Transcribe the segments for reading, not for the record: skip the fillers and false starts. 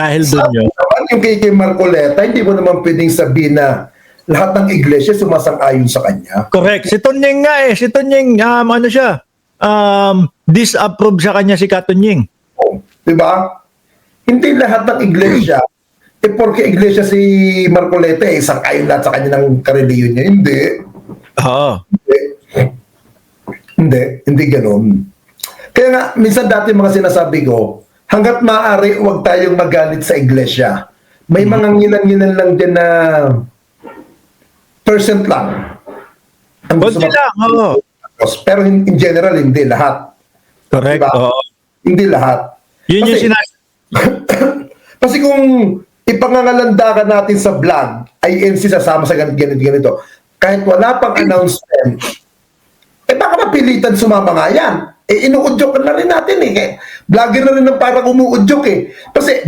Dahil doon Sabi yun. naman yung kay Marcoleta, hindi mo naman pwedeng sabihin na lahat ng iglesia sumasang-ayon sa kanya. Correct. Si Tonyeng nga eh. Si Tonyeng, ano siya? Disapprove sa kanya si Katunying. Oh, di ba? Hindi lahat ng iglesia, porke iglesia si Marcoleta, sang-ayon lahat sa kanya ng kareliyon niya. Hindi. Oo. Hindi ganun. Kaya nga, minsan dati mga sinasabi ko, hanggat maaari, huwag tayong magalit sa iglesia. May mga ngilan-ngilan lang dyan na percent lang. Ang gusto Konti lang, oo. Pero in general, hindi lahat. Correct. Diba? Oo. Hindi lahat. Yun yung Kasi kung ipangangalandakan natin sa vlog, INC sasama sa ganito, kahit wala pang announcement, baka mapilitan sumama nga yan. Inuudyok na rin natin eh. Vlogger na rin ng parang umuudyok eh. Kasi,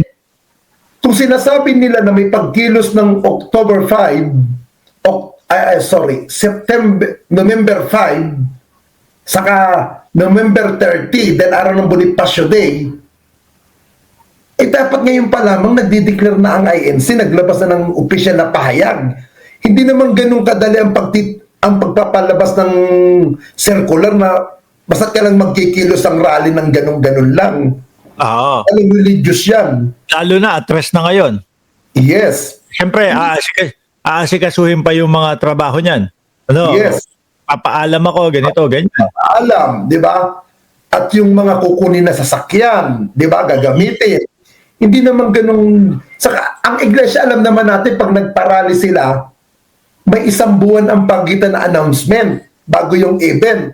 kung sinasabi nila na may pagkilos ng October 5, November 5, saka November 30, then araw ng Bonifacio Day, dapat ngayon pa lamang nagdi-declare na ang INC, naglabas na ng opisyal na pahayag. Hindi naman ganun kadali ang pagpapalabas ng circular na basta ka lang magkikilos ang rally ng ganun-ganun lang. Oo. Alam, religious yan. Lalo na, address na ngayon. Yes. Siyempre, aasikasuhin pa yung mga trabaho niyan. Ano? Yes. Papaalam ako, ganito, ganyan. Alam, di ba? At yung mga kukunin na sasakyan, di ba, gagamitin. Hindi naman ganun. Saka, ang iglesia, alam naman natin, pag nagparali sila, may 1 buwan ang pagitan na announcement bago yung event.